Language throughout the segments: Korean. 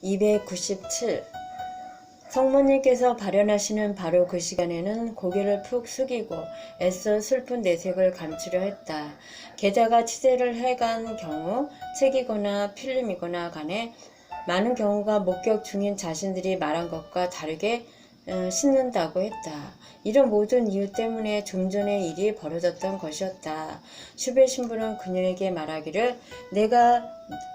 297. 성모님께서 발현하시는 바로 그 시간에는 고개를 푹 숙이고 애써 슬픈 내색을 감추려 했다. 게다가 취재를 해간 경우 책이거나 필름이거나 간에 많은 경우가 목격 중인 자신들이 말한 것과 다르게 씻는다고 했다. 이런 모든 이유 때문에 좀 전에 일이 벌어졌던 것이었다. 슈베 신부는 그녀에게 말하기를 내가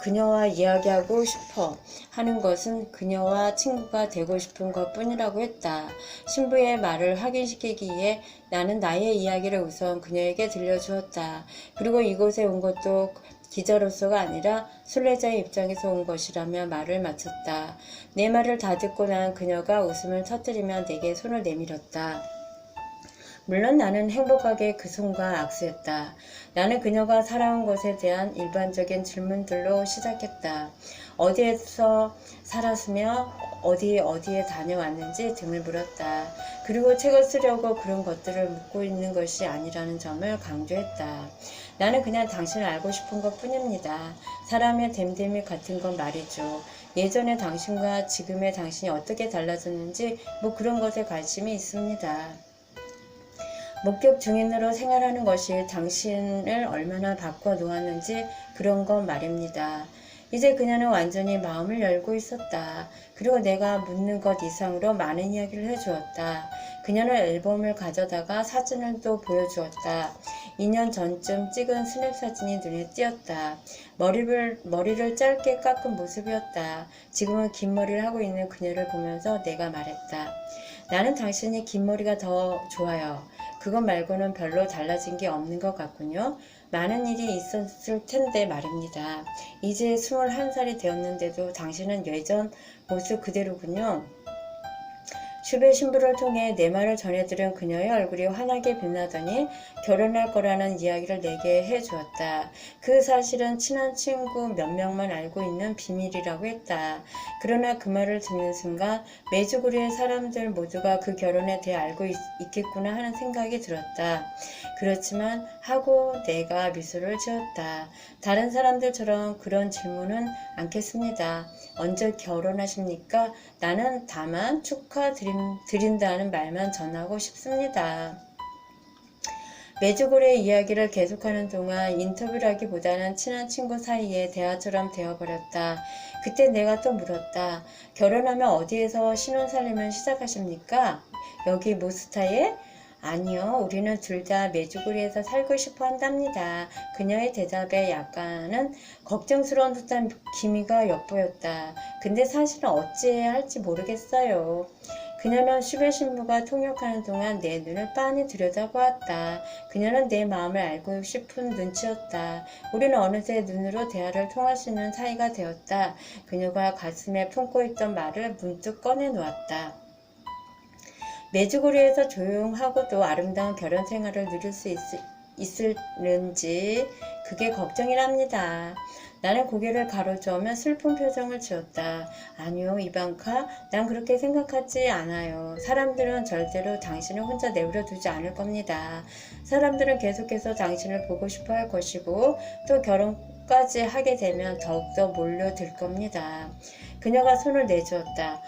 그녀와 이야기하고 싶어 하는 것은 그녀와 친구가 되고 싶은 것 뿐이라고 했다. 신부의 말을 확인시키기 위해 나는 나의 이야기를 우선 그녀에게 들려주었다. 그리고 이곳에 온 것도 기자로서가 아니라 순례자의 입장에서 온 것이라며 말을 마쳤다. 내 말을 다 듣고 난 그녀가 웃음을 터뜨리며 내게 손을 내밀었다. 물론 나는 행복하게 그 손과 악수했다. 나는 그녀가 살아온 것에 대한 일반적인 질문들로 시작했다. 어디에서 살았으며 어디에 다녀왔는지 등을 물었다. 그리고 책을 쓰려고 그런 것들을 묻고 있는 것이 아니라는 점을 강조했다. 나는 그냥 당신을 알고 싶은 것 뿐입니다. 사람의 됨됨이 같은 건 말이죠. 예전의 당신과 지금의 당신이 어떻게 달라졌는지 그런 것에 관심이 있습니다. 목격 증인으로 생활하는 것이 당신을 얼마나 바꿔 놓았는지 그런 것 말입니다. 이제 그녀는 완전히 마음을 열고 있었다. 그리고 내가 묻는 것 이상으로 많은 이야기를 해주었다. 그녀는 앨범을 가져다가 사진을 또 보여주었다. 2년 전쯤 찍은 스냅 사진이 눈에 띄었다. 머리를 짧게 깎은 모습이었다. 지금은 긴 머리를 하고 있는 그녀를 보면서 내가 말했다. 나는 당신이 긴 머리가 더 좋아요. 그것 말고는 별로 달라진 게 없는 것 같군요. 많은 일이 있었을 텐데 말입니다. 이제 21살이 되었는데도 당신은 예전 모습 그대로군요. 슈베 신부를 통해 내 말을 전해들은 그녀의 얼굴이 환하게 빛나더니 결혼할 거라는 이야기를 내게 해주었다. 그 사실은 친한 친구 몇 명만 알고 있는 비밀이라고 했다. 그러나 그 말을 듣는 순간 메주구리의 사람들 모두가 그 결혼에 대해 알고 있겠구나 하는 생각이 들었다. 그렇지만 하고 내가 미소를 지었다. 다른 사람들처럼 그런 질문은 않겠습니다. 언제 결혼하십니까? 나는 다만 축하드린다는 말만 전하고 싶습니다. 메주고리의 이야기를 계속하는 동안 인터뷰라기보다는 친한 친구 사이의 대화처럼 되어버렸다. 그때 내가 또 물었다. 결혼하면 어디에서 신혼살림을 시작하십니까? 여기 모스타에? 아니요, 우리는 둘 다 메주고리에서 살고 싶어 한답니다. 그녀의 대답에 약간은 걱정스러운 듯한 기미가 엿보였다. 근데 사실은 어찌해야 할지 모르겠어요. 그녀는 슈베 신부가 통역하는 동안 내 눈을 빤히 들여다보았다. 그녀는 내 마음을 알고 싶은 눈치였다. 우리는 어느새 눈으로 대화를 통할 수 있는 사이가 되었다. 그녀가 가슴에 품고 있던 말을 문득 꺼내놓았다. 메주고리에서 조용하고도 아름다운 결혼 생활을 누릴 수 있을는지 그게 걱정이랍니다. 나는 고개를 가로저으며 슬픈 표정을 지었다. 아니요, 이방카, 난 그렇게 생각하지 않아요. 사람들은 절대로 당신을 혼자 내버려 두지 않을 겁니다. 사람들은 계속해서 당신을 보고 싶어 할 것이고 또 결혼까지 하게 되면 더욱더 몰려들 겁니다. 그녀가 손을 내주었다.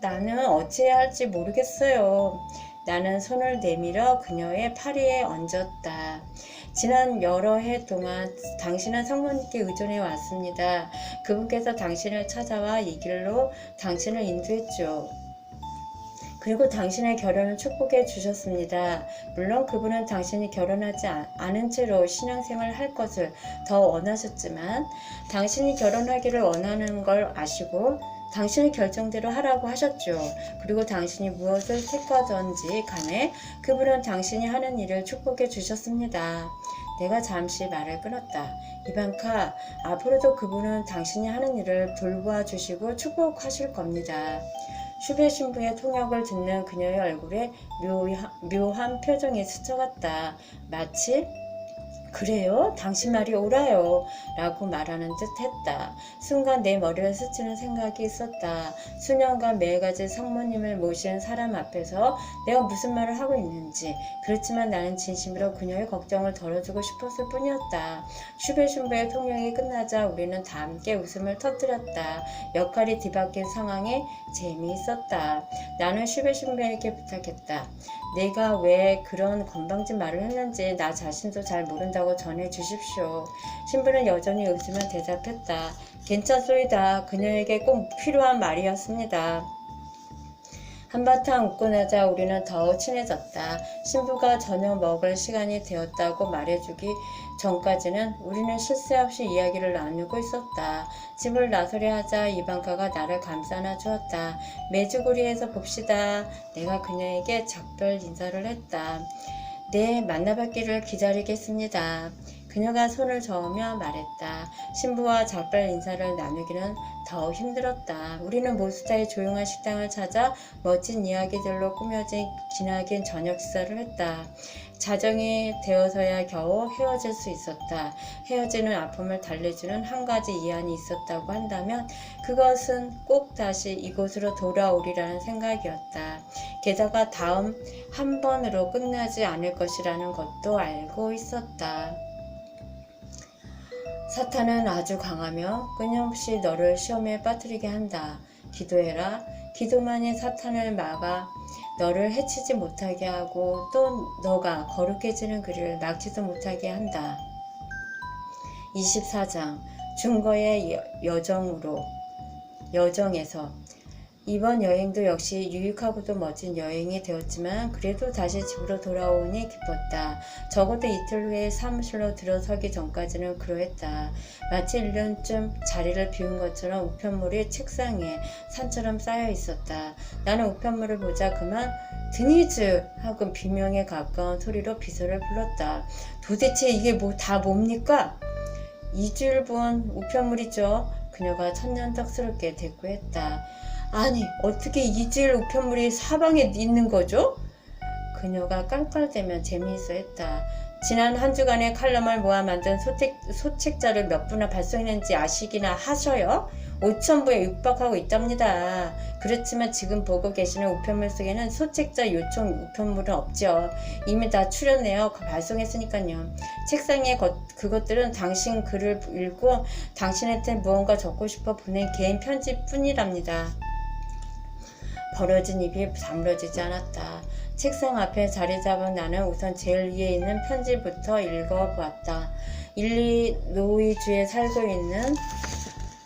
나는 어찌해야 할지 모르겠어요. 나는 손을 내밀어 그녀의 팔에 얹었다. 지난 여러 해 동안 당신은 성모님께 의존해 왔습니다. 그분께서 당신을 찾아와 이 길로 당신을 인도했죠. 그리고 당신의 결혼을 축복해 주셨습니다. 물론 그분은 당신이 결혼하지 않은 채로 신앙생활을 할 것을 더 원하셨지만 당신이 결혼하기를 원하는 걸 아시고 당신의 결정대로 하라고 하셨죠. 그리고 당신이 무엇을 택하던지 간에 그분은 당신이 하는 일을 축복해 주셨습니다. 내가 잠시 말을 끊었다. 이방카, 앞으로도 그분은 당신이 하는 일을 돌보아 주시고 축복하실 겁니다. 슈베 신부의 통역을 듣는 그녀의 얼굴에 묘한 표정이 스쳐갔다. 마치 그래요? 당신 말이 옳아요. 라고 말하는 듯 했다. 순간 내 머리를 스치는 생각이 있었다. 수년간 매일같이 성모님을 모신 사람 앞에서 내가 무슨 말을 하고 있는지. 그렇지만 나는 진심으로 그녀의 걱정을 덜어주고 싶었을 뿐이었다. 슈베신부의 통역이 끝나자 우리는 다 함께 웃음을 터뜨렸다. 역할이 뒤바뀐 상황에 재미있었다. 나는 슈베신부에게 부탁했다. 내가 왜 그런 건방진 말을 했는지 나 자신도 잘 모른다고 전해주십시오. 신부는 여전히 웃으며 대답했다. 괜찮소이다. 그녀에게 꼭 필요한 말이었습니다. 한바탕 웃고 나자 우리는 더욱 친해졌다. 신부가 저녁 먹을 시간이 되었다고 말해주기 전까지는 우리는 쉴 새 없이 이야기를 나누고 있었다. 집을 나서려 하자 이방카가 나를 감싸 안아 주었다. 메주구리에서 봅시다. 내가 그녀에게 작별 인사를 했다. 네, 만나뵙기를 기다리겠습니다. 그녀가 손을 저으며 말했다. 신부와 작별 인사를 나누기는 더 힘들었다. 우리는 모스타의 조용한 식당을 찾아 멋진 이야기들로 꾸며진 기나긴 저녁 식사를 했다. 자정이 되어서야 겨우 헤어질 수 있었다. 헤어지는 아픔을 달래주는 한 가지 이안이 있었다고 한다면 그것은 꼭 다시 이곳으로 돌아오리라는 생각이었다. 게다가 다음 한 번으로 끝나지 않을 것이라는 것도 알고 있었다. 사탄은 아주 강하며 끊임없이 너를 시험에 빠뜨리게 한다. 기도해라. 기도만이 사탄을 막아 너를 해치지 못하게 하고 또 너가 거룩해지는 길을 막지도 못하게 한다. 24장 중거의 여정에서 이번 여행도 역시 유익하고도 멋진 여행이 되었지만 그래도 다시 집으로 돌아오니 기뻤다. 적어도 이틀 후에 사무실로 들어서기 전까지는 그러했다. 마치 1년쯤 자리를 비운 것처럼 우편물이 책상 위에 산처럼 쌓여 있었다. 나는 우편물을 보자 그만 드니즈 하고 비명에 가까운 소리로 비서를 불렀다. 도대체 이게 다 뭡니까? 2주일 본 우편물이죠. 그녀가 천년덕스럽게 대꾸했다. 아니 어떻게 2주일 우편물이 사방에 있는 거죠? 그녀가 깔깔대며 재미있어 했다. 지난 한 주간의 칼럼을 모아 만든 소책자를 몇 부나 발송했는지 아시기나 하셔요? 5,000부에 육박하고 있답니다. 그렇지만 지금 보고 계시는 우편물 속에는 소책자 요청 우편물은 없죠. 이미 다 출연해요. 발송했으니까요. 책상에 그것들은 당신 글을 읽고 당신한테 무언가 적고 싶어 보낸 개인 편지뿐이랍니다. 벌어진 입이 다물어지지 않았다. 책상 앞에 자리 잡은 나는 우선 제일 위에 있는 편지부터 읽어보았다. 일리노이주에 살고 있는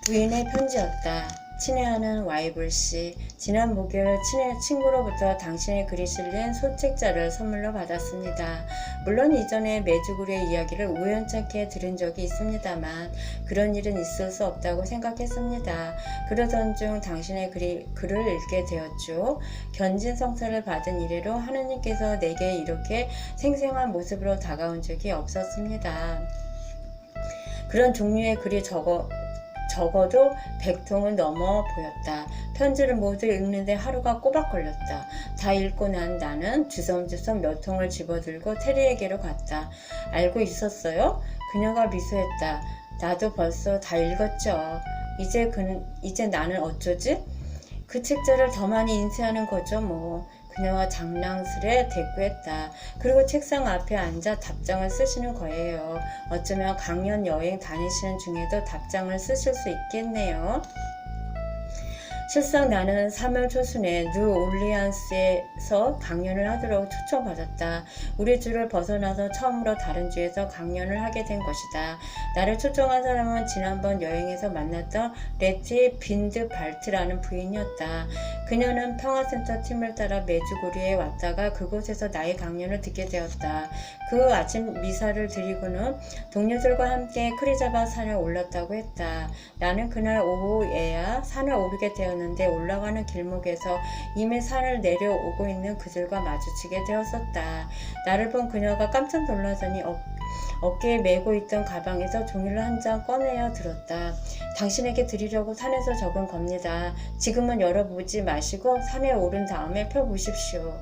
부인의 편지였다. 친애하는 와이블씨, 지난 목요일 친구로부터 당신의 글이 실린 소책자를 선물로 받았습니다. 물론 이전에 메주구리의 이야기를 우연찮게 들은 적이 있습니다만 그런 일은 있을 수 없다고 생각했습니다. 그러던 중 당신의 글을 읽게 되었죠. 견진성사를 받은 이래로 하느님께서 내게 이렇게 생생한 모습으로 다가온 적이 없었습니다. 그런 종류의 글이 적어도 100통은 넘어 보였다. 편지를 모두 읽는데 하루가 꼬박 걸렸다. 다 읽고 난 나는 주섬주섬 몇 통을 집어들고 테리에게로 갔다. 알고 있었어요? 그녀가 미소했다. 나도 벌써 다 읽었죠. 이제 나는 어쩌지? 그 책자를 더 많이 인쇄하는 거죠 뭐. 그녀가 장난스레 대꾸했다. 그리고 책상 앞에 앉아 답장을 쓰시는 거예요. 어쩌면 강연 여행 다니시는 중에도 답장을 쓰실 수 있겠네요. 실상 나는 3월 초순에 뉴올리안스에서 강연을 하도록 초청받았다. 우리 주를 벗어나서 처음으로 다른 주에서 강연을 하게 된 것이다. 나를 초청한 사람은 지난번 여행에서 만났던 레티 빈드발트라는 부인이었다. 그녀는 평화센터 팀을 따라 메주고리에 왔다가 그곳에서 나의 강연을 듣게 되었다. 그 아침 미사를 드리고는 동료들과 함께 크리자바 산에 올랐다고 했다. 나는 그날 오후에야 산을 오르게 되었는데 올라가는 길목에서 이미 산을 내려오고 있는 그들과 마주치게 되었었다. 나를 본 그녀가 깜짝 놀라더니 어깨에 메고 있던 가방에서 종이를 한 장 꺼내어 들었다. 당신에게 드리려고 산에서 적은 겁니다. 지금은 열어보지 마시고 산에 오른 다음에 펴보십시오.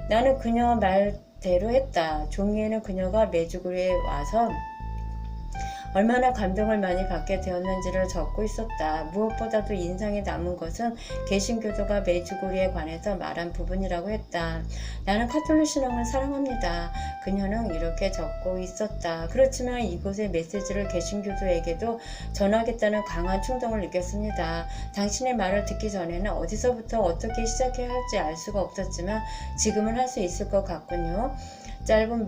나는 그녀 말 대로 했다. 종이에는 그녀가 메주고리에 와서 얼마나 감동을 많이 받게 되었는지를 적고 있었다. 무엇보다도 인상에 남은 것은 개신교도가 메주고리에 관해서 말한 부분이라고 했다. 나는 카톨릭 신앙을 사랑합니다. 그녀는 이렇게 적고 있었다. 그렇지만 이곳의 메시지를 개신교도에게도 전하겠다는 강한 충동을 느꼈습니다. 당신의 말을 듣기 전에는 어디서부터 어떻게 시작해야 할지 알 수가 없었지만 지금은 할 수 있을 것 같군요. 짧은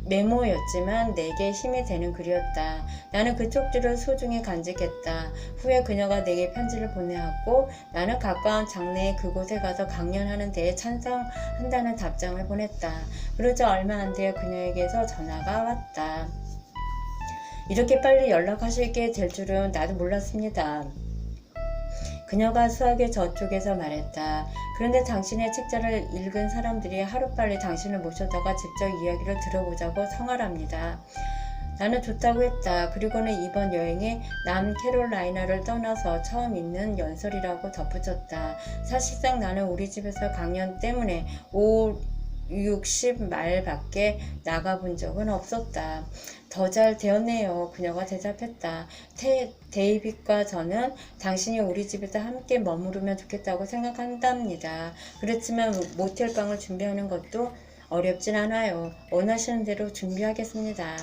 메모였지만 내게 힘이 되는 글이었다. 나는 그 쪽지를 소중히 간직했다. 후에 그녀가 내게 편지를 보내왔고 나는 가까운 장래에 그곳에 가서 강연하는 데에 찬성한다는 답장을 보냈다. 그러자 얼마 안 되어 그녀에게서 전화가 왔다. 이렇게 빨리 연락하시게 될 줄은 나도 몰랐습니다. 그녀가 수학의 저쪽에서 말했다. 그런데 당신의 책자를 읽은 사람들이 하루빨리 당신을 모셔다가 직접 이야기를 들어보자고 성화랍니다. 나는 좋다고 했다. 그리고는 이번 여행이 남캐롤라이나를 떠나서 처음 있는 연설이라고 덧붙였다. 사실상 나는 우리 집에서 강연 때문에 60마일밖에 나가본 적은 없었다. 더 잘 되었네요. 그녀가 대답했다. 데이빗과 저는 당신이 우리 집에서 함께 머무르면 좋겠다고 생각한답니다. 그렇지만 모텔방을 준비하는 것도 어렵진 않아요. 원하시는 대로 준비하겠습니다.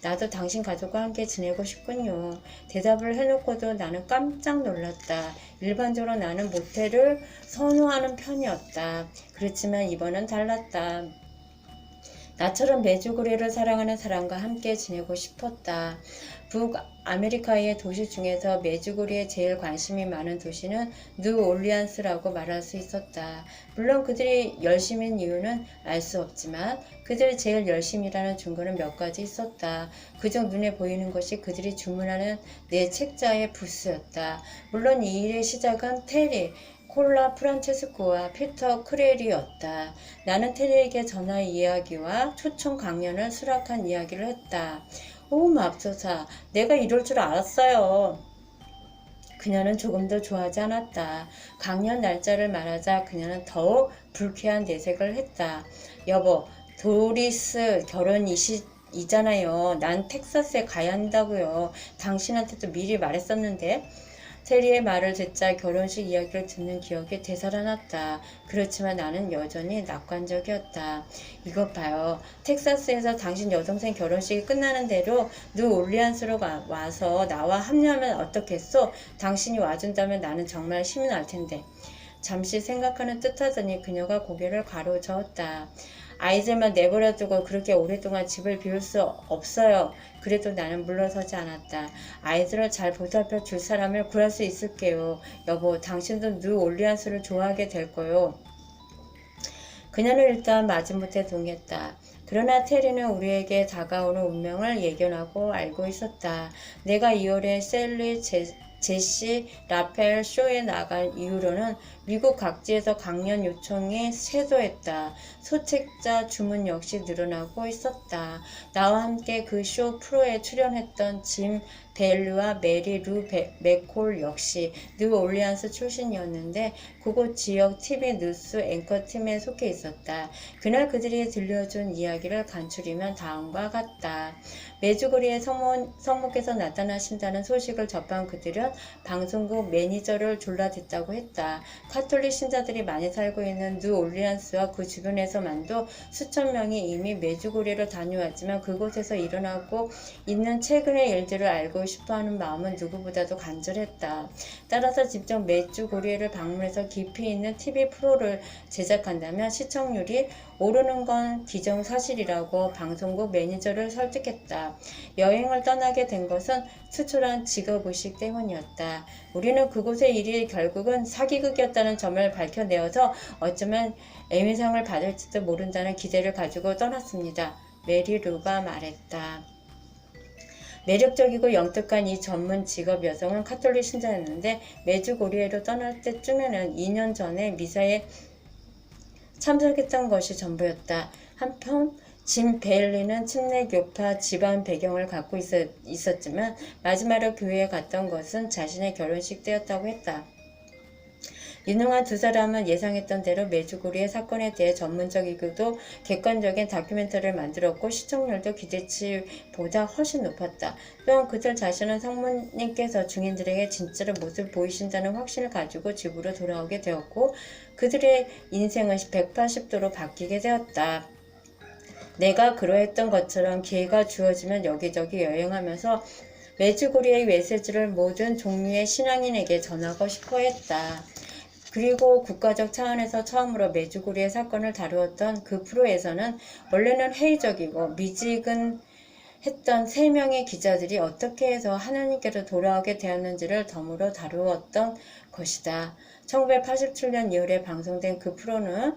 나도 당신 가족과 함께 지내고 싶군요. 대답을 해놓고도 나는 깜짝 놀랐다. 일반적으로 나는 모텔을 선호하는 편이었다. 그렇지만 이번은 달랐다. 나처럼 메주고리를 사랑하는 사람과 함께 지내고 싶었다. 북아메리카의 도시 중에서 메주고리에 제일 관심이 많은 도시는 뉴올리언스라고 말할 수 있었다. 물론 그들이 열심인 이유는 알 수 없지만 그들이 제일 열심이라는 증거는 몇 가지 있었다. 그중 눈에 보이는 것이 그들이 주문하는 내 책자의 부스였다. 물론 이 일의 시작은 테리 콜라 프란체스코와 피터 크렐이었다. 나는 테리에게 전화 이야기와 초청 강연을 수락한 이야기를 했다. 오 맙소사, 내가 이럴 줄 알았어요. 그녀는 조금 더 좋아하지 않았다. 강연 날짜를 말하자 그녀는 더욱 불쾌한 내색을 했다. 여보, 도리스 결혼이잖아요. 난 텍사스에 가야 한다고요. 당신한테도 미리 말했었는데. 테리의 말을 듣자 결혼식 이야기를 듣는 기억이 되살아났다. 그렇지만 나는 여전히 낙관적이었다. 이것 봐요. 텍사스에서 당신 여동생 결혼식이 끝나는 대로 뉴올리언스로 와서 나와 합류하면 어떻겠소? 당신이 와준다면 나는 정말 힘이 날 텐데. 잠시 생각하는 듯하더니 그녀가 고개를 가로저었다. 아이들만 내버려두고 그렇게 오랫동안 집을 비울 수 없어요. 그래도 나는 물러서지 않았다. 아이들을 잘 보살펴 줄 사람을 구할 수 있을게요. 여보, 당신도 뉴올리언스를 좋아하게 될 거요. 그녀는 일단 마지못해 동의했다. 그러나 테리는 우리에게 다가오는 운명을 예견하고 알고 있었다. 내가 2월에 셀리 제시 라펠 쇼에 나간 이후로는 미국 각지에서 강연 요청이 쇄도했다. 소책자 주문 역시 늘어나고 있었다. 나와 함께 그 쇼 프로에 출연했던 짐 벨류와 메리 루 맥콜 역시 뉴올리언스 출신이었는데 그곳 지역 TV 뉴스 앵커팀에 속해 있었다. 그날 그들이 들려준 이야기를 간추리면 다음과 같다. 메주고리에 성모께서 나타나신다는 소식을 접한 그들은 방송국 매니저를 졸라댔다고 했다. 카톨릭 신자들이 많이 살고 있는 뉴올리언스와 그 주변에서만도 수천 명이 이미 메주고리를 다녀왔지만 그곳에서 일어나고 있는 최근의 일들을 알고 싶어하는 마음은 누구보다도 간절했다. 따라서 직접 메주고리를 방문해서 깊이 있는 TV 프로를 제작한다면 시청률이 오르는 건 기정사실이라고 방송국 매니저를 설득했다. 여행을 떠나게 된 것은 수출한 직업의식 때문이었다. 우리는 그곳의 일이 결국은 사기극이었다는 점을 밝혀내어서 어쩌면 에미상을 받을지도 모른다는 기대를 가지고 떠났습니다. 메리 루가 말했다. 매력적이고 영특한 이 전문 직업 여성은 카톨릭 신자였는데 메주고리에로 떠날 때쯤에는 2년 전에 미사에 참석했던 것이 전부였다. 한편 짐 베일리는 침례교파 집안 배경을 갖고 있었지만 마지막으로 교회에 갔던 것은 자신의 결혼식 때였다고 했다. 유능한 두 사람은 예상했던 대로 메주고리의 사건에 대해 전문적이고도 객관적인 다큐멘터리를 만들었고 시청률도 기대치보다 훨씬 높았다. 또한 그들 자신은 성모님께서 증인들에게 진짜로 모습을 보이신다는 확신을 가지고 집으로 돌아오게 되었고 그들의 인생은 180도로 바뀌게 되었다. 내가 그러했던 것처럼 기회가 주어지면 여기저기 여행하면서 메주고리의 메시지를 모든 종류의 신앙인에게 전하고 싶어 했다. 그리고 국가적 차원에서 처음으로 메주고리의 사건을 다루었던 그 프로에서는 원래는 회의적이고 미지근했던 3명의 기자들이 어떻게 해서 하나님께로 돌아오게 되었는지를 덤으로 다루었던 것이다. 1987년 2월에 방송된 그 프로는